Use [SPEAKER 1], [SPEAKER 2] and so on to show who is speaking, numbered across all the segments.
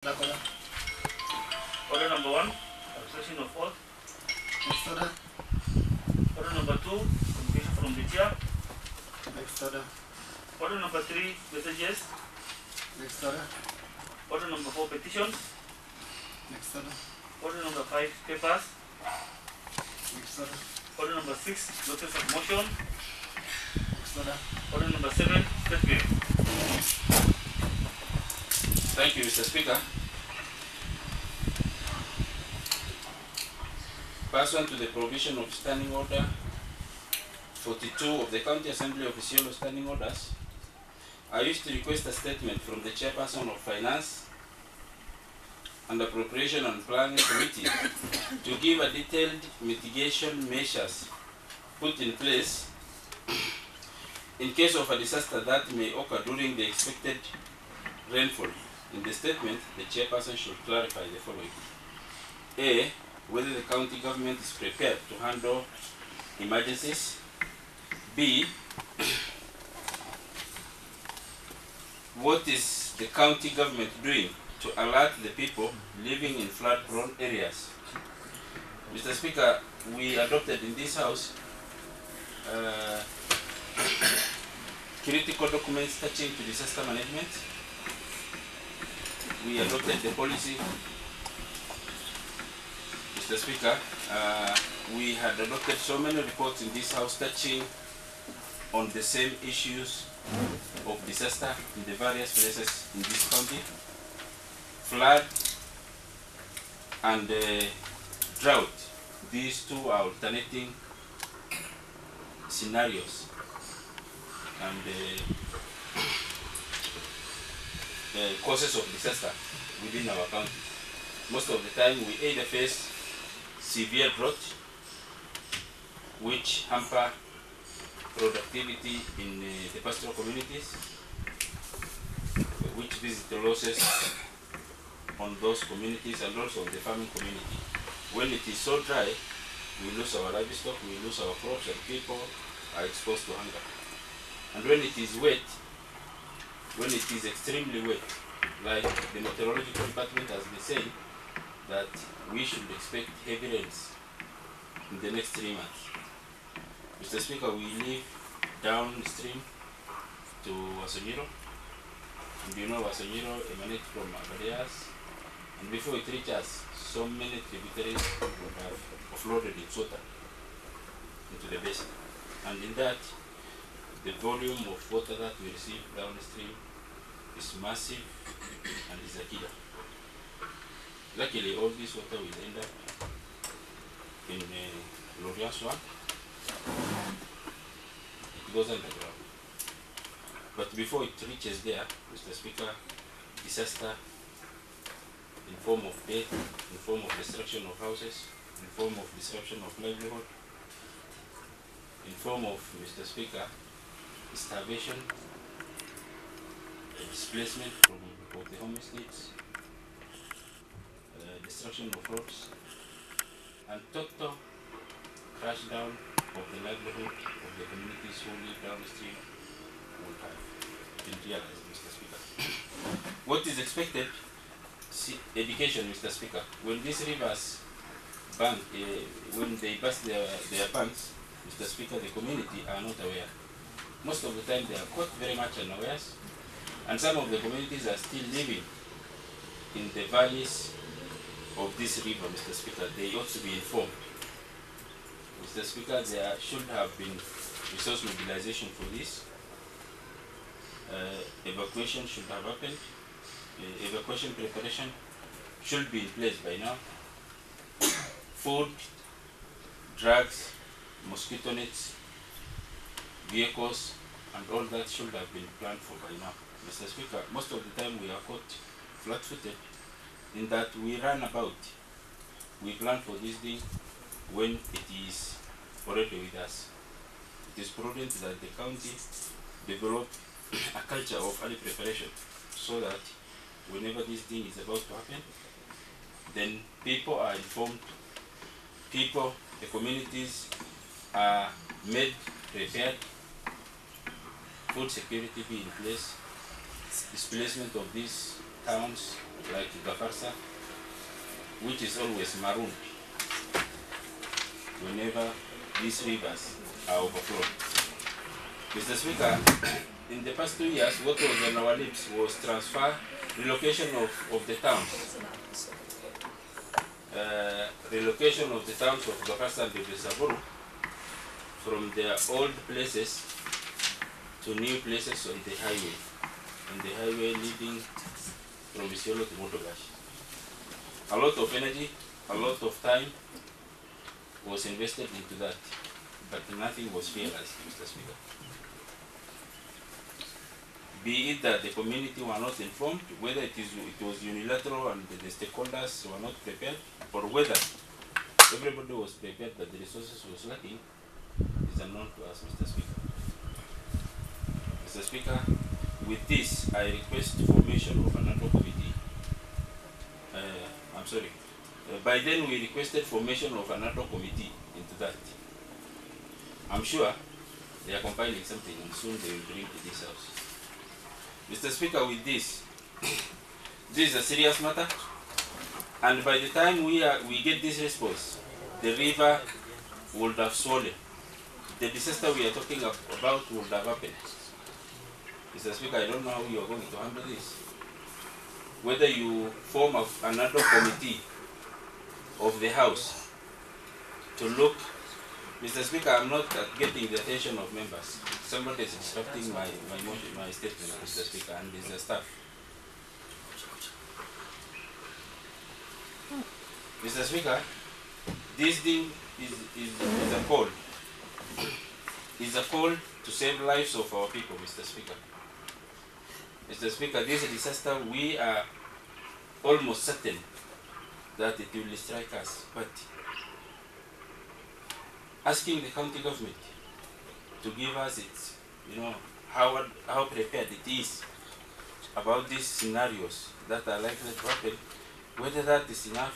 [SPEAKER 1] Order number 1, abstention of oath.
[SPEAKER 2] Next order.
[SPEAKER 1] Order number 2, communication from the chair.
[SPEAKER 2] Next order.
[SPEAKER 1] Order number 3, messages.
[SPEAKER 2] Next order.
[SPEAKER 1] Order number 4, petitions.
[SPEAKER 2] Next order.
[SPEAKER 1] Order number 5, papers.
[SPEAKER 2] Next order.
[SPEAKER 1] Order number 6, notice of motion.
[SPEAKER 2] Next order.
[SPEAKER 1] Order number 7, statement.
[SPEAKER 3] Thank you, Mr. Speaker. Pursuant to the provision of Standing Order 42 of the County Assembly of Isiolo Standing Orders, I wish to request a statement from the Chairperson of Finance and Appropriation and Planning Committee to give a detailed mitigation measures put in place in case of a disaster that may occur during the expected rainfall. In the statement, the Chairperson should clarify the following. A. Whether the county government is prepared to handle emergencies. B. What is the county government doing to alert the people living in flood-prone areas? Mr. Speaker, we adopted in this House critical documents touching to disaster management. We adopted the policy. Mr. Speaker, we had adopted so many reports in this House touching on the same issues of disaster in the various places in this county. Flood and drought. These two are alternating scenarios. And causes of disaster within our county. Most of the time we either face severe drought, which hamper productivity in the pastoral communities, which visit the losses on those communities and also the farming community. When it is so dry, we lose our livestock, we lose our crops, and people are exposed to hunger. And when it is wet, when it is extremely wet, like the meteorological department has been saying, that we should expect heavy rains in the next 3 months. Mr. Speaker, we live downstream to Wasonyiro, and you know Wasonyiro emanates from Agadeas, and before it reaches us, so many tributaries would have offloaded its water into the basin. And in that, the volume of water that we receive downstream is massive and is a killer. Luckily, all this water will end up in Lorian Swamp. It goes underground. But before it reaches there, Mr. Speaker, disaster in form of death, in form of destruction of houses, in form of disruption of livelihood, in form of, Mr. Speaker, starvation, displacement of the homeless needs, destruction of roads, and total crash down of the livelihood of the communities who live downstream would have been realized, Mr. Speaker. What is expected? Education, Mr. Speaker. When these rivers bank, when they burst their banks, Mr. Speaker, the community are not aware. Most of the time they are caught very much unawares, and some of the communities are still living in the valleys of this river, Mr. Speaker. They ought to be informed. Mr. Speaker, there should have been resource mobilization for this. Evacuation should have happened. Evacuation preparation should be in place by now. Food, drugs, mosquito nets, vehicles, and all that should have been planned for by now. Mr. Speaker, most of the time we are caught flat-footed in that we run about. We plan for this thing when it is already with us. It is prudent that the county develop a culture of early preparation so that whenever this thing is about to happen, then people are informed, people, the communities are made prepared, food security be in place, displacement of these towns like Gafarsa, which is always marooned whenever these rivers are overflowed. Mr. Speaker, in the past 2 years, what was on our lips was relocation of the towns. Relocation of the towns of Gafarsa and Saburu from their old places to new places on the highway leading from Isiolo to Motogash. A lot of energy, a lot of time was invested into that, but nothing was realized, Mr. Speaker. Be it that the community were not informed, whether it was unilateral and the stakeholders were not prepared, or whether everybody was prepared but the resources was lacking, is unknown to us, Mr. Speaker. Mr. Speaker, with this, I request formation of another committee. By then we requested formation of another committee into that. I'm sure they are compiling something and soon they will bring to this house. Mr. Speaker, with this, this is a serious matter, and by the time we get this response, the river would have swollen. The disaster we are talking about would have happened. Mr. Speaker, I don't know how you are going to handle this. Whether you form another committee of the House to look. Mr. Speaker, I'm not getting the attention of members. Somebody is disrupting my statement, Mr. Speaker, and it's the staff. Mr. Speaker, this thing is a call. It's a call to save lives of our people, Mr. Speaker. Mr. Speaker, this disaster, we are almost certain that it will strike us, but asking the county government to give us its, how prepared it is about these scenarios that are likely to happen, whether that is enough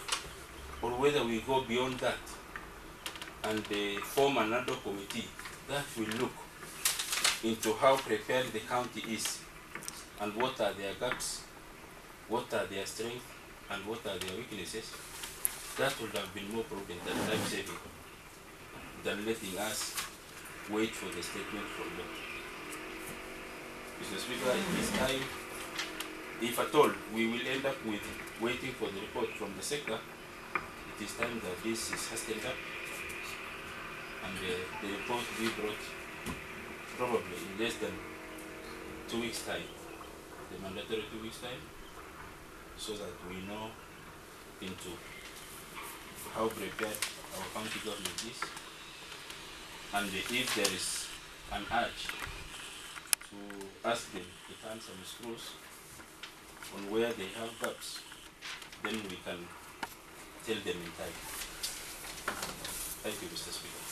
[SPEAKER 3] or whether we go beyond that and form another committee that will look into how prepared the county is and what are their gaps, what are their strengths, and what are their weaknesses. That would have been more prudent and time-saving than letting us wait for the statement from them. Mr. Speaker, at this time, if at all we will end up with waiting for the report from the sector, it is time that this is hastened up and the report be brought probably in less than 2 weeks' time, the mandatory 2 weeks' time, so that we know into how prepared our county government is, and if there is an urge to ask them to turn some screws on where they have gaps, then we can tell them in time. Thank you, Mr. Speaker.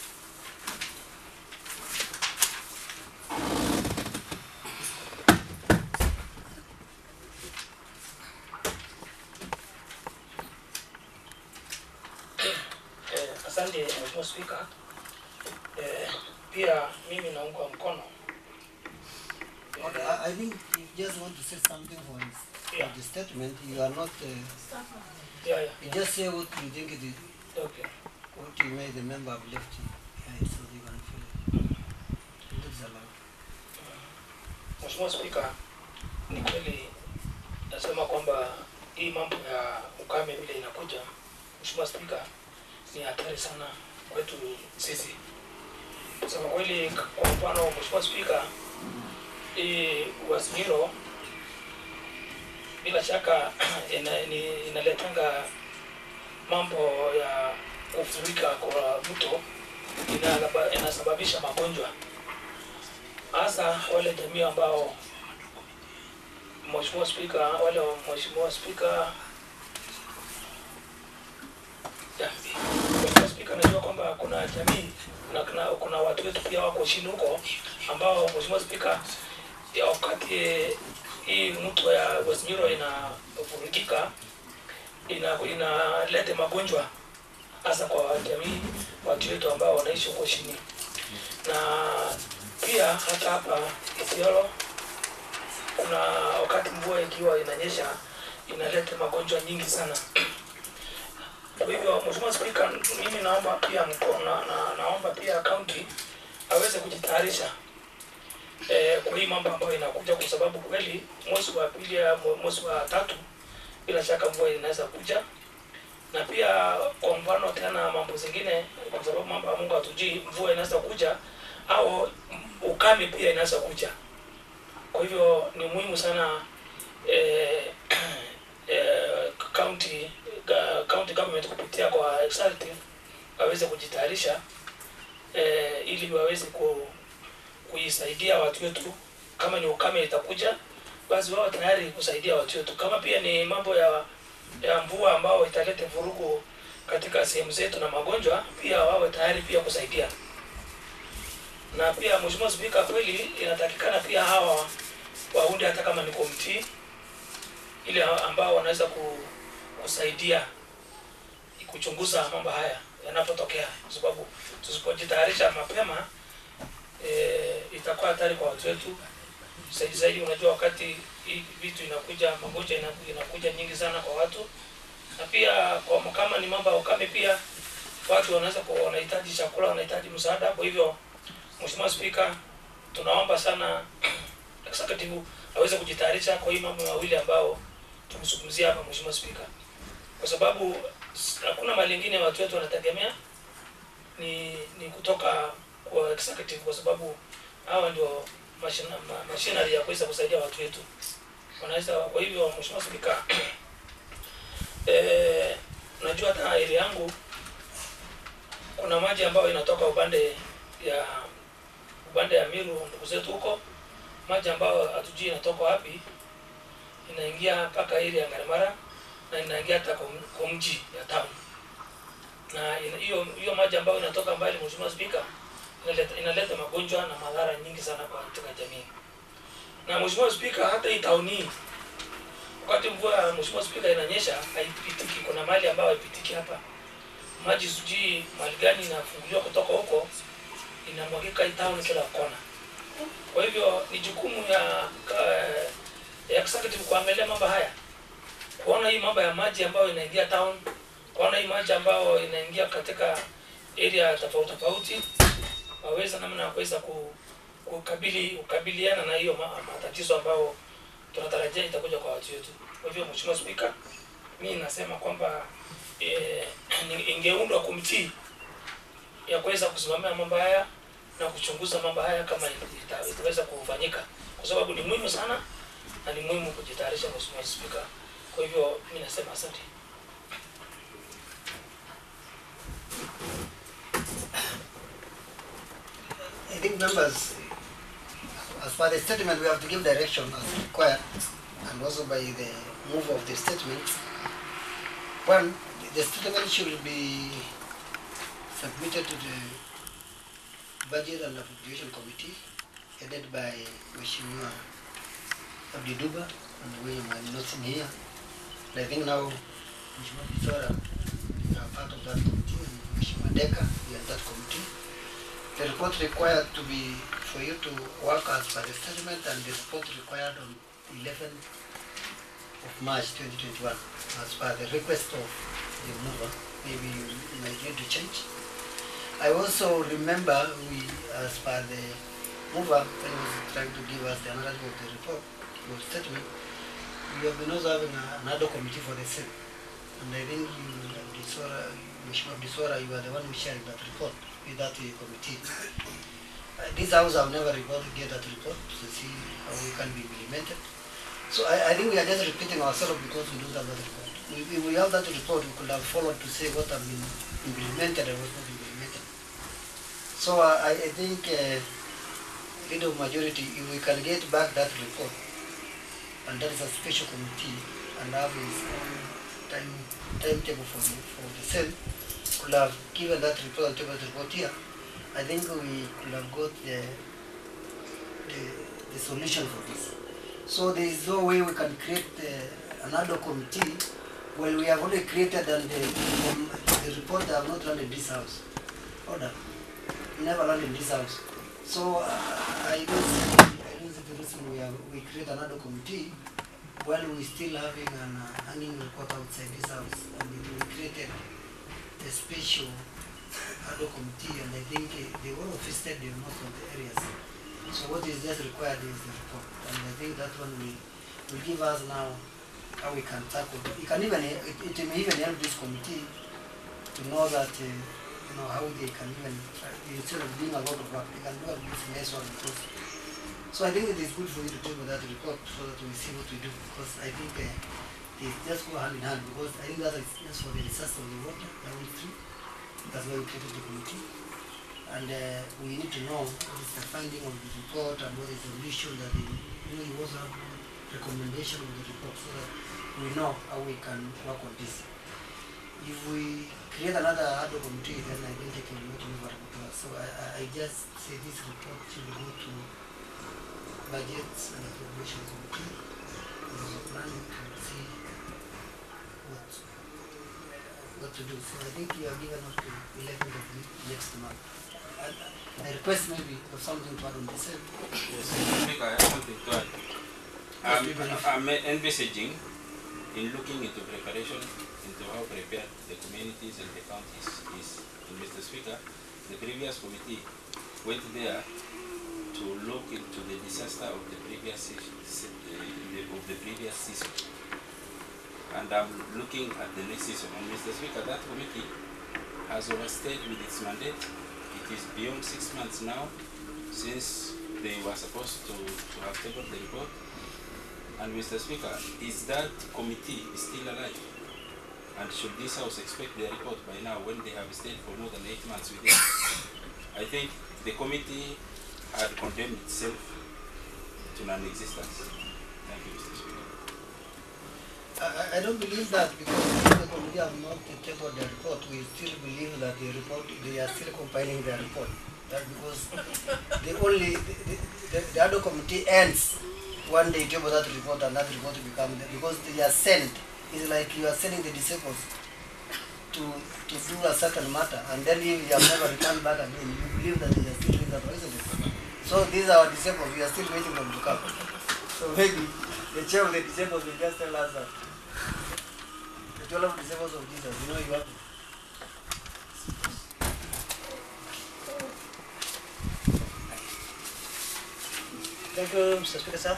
[SPEAKER 4] Asante Mheshimiwa Spika. Pia mimi naunga mkono.
[SPEAKER 5] Okay, I think you just want to say something for the statement. You are not.
[SPEAKER 4] Yeah.
[SPEAKER 5] You just say what you think it is.
[SPEAKER 4] Okay.
[SPEAKER 5] What you made the member have left behind, so they can feel it. That's allowed.
[SPEAKER 4] Mheshimiwa Spika, ni kweli nasema kwamba hii mambo ya ukame vile inakuja, Mheshimiwa Spika, ni hatari sana kwetu sisi. Sema kweli, kwa mfano Mheshimiwa Spika, Isiolo bila shaka inaletanga mambo ya kufurika kwa mto, inasababisha magonjwa, hasa wale jamii ambao Mheshimiwa Spika, najua kwamba kuna jamii na kuna watu wetu pia wako chini huko ambao Mheshimiwa Spika, wakati hii mto ya Isiolo inafurikika inaleta magonjwa hasa kwa jamii watu wetu ambao wanaishi huko chini. Na pia hata hapa Isiolo kuna wakati mvua ikiwa inanyesha inaleta magonjwa nyingi sana. Kwa hivyo Mheshimiwa Spika, mimi naomba pia naomba pia county aweze kujitayarisha kwa hii mambo ambayo inakuja, kwa sababu kweli mwezi wa pili, mwezi wa tatu bila shaka mvua inaweza kuja, na pia kwa mfano tena mambo zingine, kwa sababu mambo ya Mungu hatujui, mvua inaweza kuja au ukame pia inaweza kuja. Kwa hivyo ni muhimu sana county government kupitia kwa executive waweze kujitayarisha ili waweze kuisaidia watu wetu. Kama ni ukame itakuja, basi wao tayari kusaidia watu wetu. Kama pia ni mambo ya mvua ambao italeta vurugu katika sehemu zetu na magonjwa, pia wawe tayari pia kusaidia. Na pia Mheshimiwa Spika, kweli inatakikana pia hawa waunde hata kama ni komiti ile ambao wanaweza kusaidia kuchunguza mambo haya yanapotokea, kwa sababu tusipojitayarisha mapema itakuwa hatari kwa watu wetu. Zaidi unajua wakati hii vitu inakuja, magonjwa inakuja nyingi sana kwa watu, na pia kwa kama ni mambo ya ukame pia watu wanahitaji chakula, wanahitaji msaada. Kwa hivyo Mheshimiwa Spika, tunaomba sana executive aweze kujitayarisha kwa hii mambo mawili ambao tumezungumzia hapa Mheshimiwa Spika, kwa sababu hakuna mali nyingine watu wetu wanategemea ni kutoka kwa executive, kwa sababu hawa ndio machinery ya kuweza kusaidia watu wetu wanaweza. Kwa hivyo Mheshimiwa Spika, najua hata area yangu kuna maji ambayo inatoka upande ya Miru, ndugu zetu huko, maji ambayo hatujui inatoka wapi, inaingia mpaka ile ya Ngaramara na inaingia hata kwa mji ya town. Na hiyo maji ambayo inatoka mbali, Mheshimiwa Spika, inaleta magonjwa na madhara nyingi sana katika jamii. Na Mheshimiwa Spika, hata hii town hii wakati mvua Mheshimiwa Spika inanyesha haipitiki, kuna mahali ambayo haipitiki hapa. Maji sijui mahali gani inafunguliwa kutoka huko inamwagika hii town kila kona. Kwa hivyo ni jukumu ya executive kuangalia mambo haya, kuona hii mambo ya maji ambayo inaingia town, kuona hii maji ambayo inaingia katika area tofauti, waweza namna ya kuweza kukabiliana na hiyo matatizo ambayo tunatarajia itakuja kwa watu wetu. Kwa hivyo Mheshimiwa Spika, mimi nasema kwamba ingeundwa komiti ya kuweza kusimamia mambo haya na kuchunguza mambo haya kama itaweza kufanyika, kwa sababu ni muhimu sana na ni muhimu kujitayarisha Mheshimiwa Spika. Kwa hivyo mimi nasema asante.
[SPEAKER 5] I think members, as per the statement, we have to give direction as required, and also by the move of the statement. One, the statement should be submitted to the Budget and Appropriation Committee, headed by Mheshimiwa Abdi Duba, and we are not in here. And I think now Mheshimiwa Bisora are part of that committee, and Mheshimiwa Deka, we are in that committee. The report required to be for you to work as per the statement, and the report required on 11th of March 2021 as per the request of the mover. Maybe you might need to change. I also remember we, as per the mover, when he was trying to give us the analysis of the report, or statement, we have been also having another committee for the same. And I think you, Mheshimiwa Bisora, you are the one who shared that report with that committee. This house have never get that report to see how we can be implemented. So I think we are just repeating ourselves because we don't have that report. If we have that report, we could have followed to say what have been implemented and what not implemented. So I think leader of majority, if we can get back that report, and that is a special committee, and have his own timetable for the same, could have given that report and tabled the report here, I think we could have got the solution for this. So there is no way we can create another committee when we have already created and the report have not run in this house. Order. Never run in this house. So I don't see the reason we create another committee while we still having an hanging report outside this house, and we created a special ad hoc committee, and I think they all visited in most of the areas. So what is just required is the report, and I think that one will give us now how we can tackle it. It can even it may even help this committee to know that how they can even try, instead of doing a lot of work, they can do this less one. So I think it is good for you to table that report so that we see what we do, because I think they just go hand in hand, because I think that is just for the research of the water, level 3. That's why we created the committee. And we need to know what is the finding of the report and what is the solution that you also have recommendation of the report, so that we know how we can work on this. If we create another ad hoc committee, then I think it will not move around. So I just say this report should go to budgets and appropriations committee. There's a plan to see what to do. So I think we are given up to 11th of next month. I request maybe of something to add on this.
[SPEAKER 3] Yes, I have something to add. I'm envisaging in looking into preparation, into how prepared the communities and the counties is. And Mr. Speaker, the previous committee went there to look into the disaster of the previous season. And I'm looking at the next season. And Mr. Speaker, that committee has overstayed with its mandate. It is beyond 6 months now since they were supposed to have tabled the report. And Mr. Speaker, is that committee still alive? And should this House expect their report by now when they have stayed for more than 8 months with it? I think the committee had condemned itself to non-existence. Thank you, Mr. Speaker.
[SPEAKER 5] I don't believe that, because the committee have not tabled the report. We still believe that they are still compiling their report. That because the ad hoc committee ends one day table that report, and that report will become because they are sent. It's like you are sending the disabled to do a certain matter, and then if you have never returned back again, you believe that they are still doing that, isn't it? So these are our disabled. We are still waiting for them to come. So maybe the chair of the disabled will just tell us that the 12 disabled of Jesus, you have to.
[SPEAKER 4] Thank you, Mr. Speaker, sir.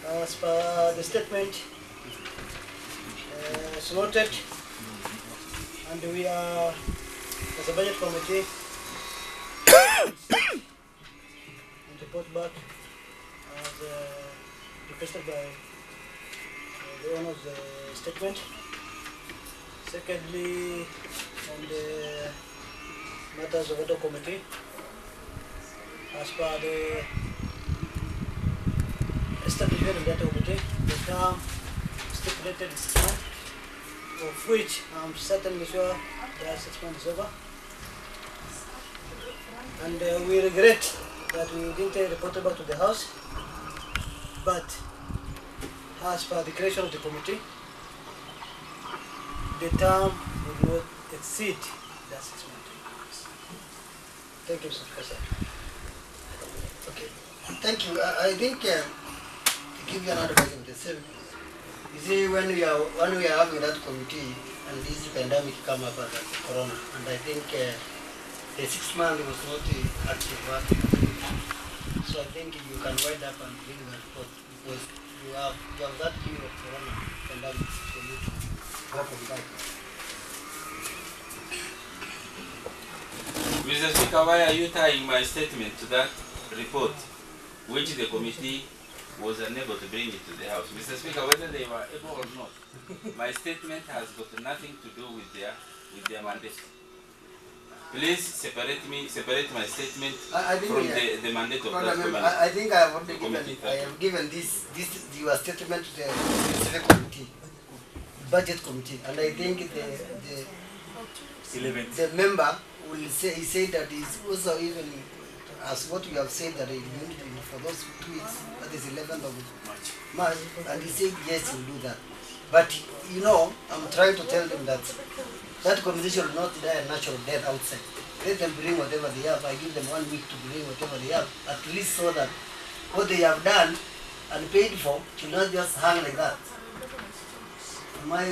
[SPEAKER 4] As per the statement, it's noted, and we are, as a budget committee, and report back as requested by the owner of the statement. Secondly, on the matters of the committee, as per the establishment of that committee, the term stipulated is 6 months, of which I'm certainly sure that 6 months is over. And we regret that we didn't report it back to the House, but as per the creation of the committee, the term would not exceed that 6 months. Thank you, Mr. Professor.
[SPEAKER 5] Okay, thank you. I think to give you another version of the same. You see, when we are having that committee and this pandemic come up as corona, and I think the 6 months was not active work. So I think you can wind up and bring the report, because you have that period of corona pandemic for you to work on that.
[SPEAKER 3] Mr. Speaker, why are you tying my statement to that report, which the committee was unable to bring it to the House? Mr. Speaker, whether they were able or not, my statement has got nothing to do with their mandate. Please separate my statement from the mandate of that committee.
[SPEAKER 5] I think I have given this your statement to the specific committee, budget committee, and I think the member will say, he said that he's also even as what we have said, that he will do for those 2 weeks, that is 11th of March, and he said yes, he'll do that. But I'm trying to tell them that that conversation will not die a natural death outside. Let them bring whatever they have. I give them 1 week to bring whatever they have, at least so that what they have done and paid for should not just hang like that. Am I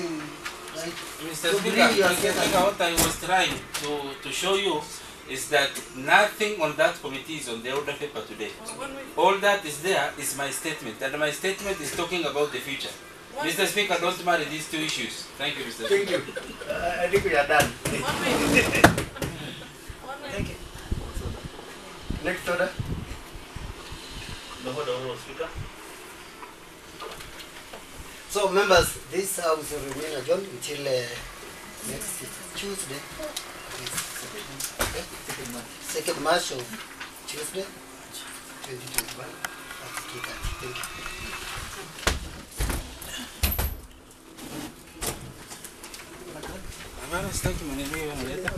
[SPEAKER 5] right?
[SPEAKER 3] Mr.
[SPEAKER 5] To
[SPEAKER 3] Speaker,
[SPEAKER 5] believe your
[SPEAKER 3] Mr. Speaker,
[SPEAKER 5] statement.
[SPEAKER 3] what I was trying to show you is that nothing on that committee is on the order paper today. All that is there is my statement, and my statement is talking about the future. Mr. Speaker, don't marry these two issues. Thank you, Mr.
[SPEAKER 5] Thank
[SPEAKER 3] Speaker.
[SPEAKER 5] you. I think we are done. Thank you. Next order.
[SPEAKER 1] The Honorable Speaker.
[SPEAKER 5] So members, this house will remain adjourned until next Tuesday. Okay? 2nd March of Tuesday, 2021 at 2:30. Thank you.
[SPEAKER 3] Habari sitaki maneno hiyo yanaleta.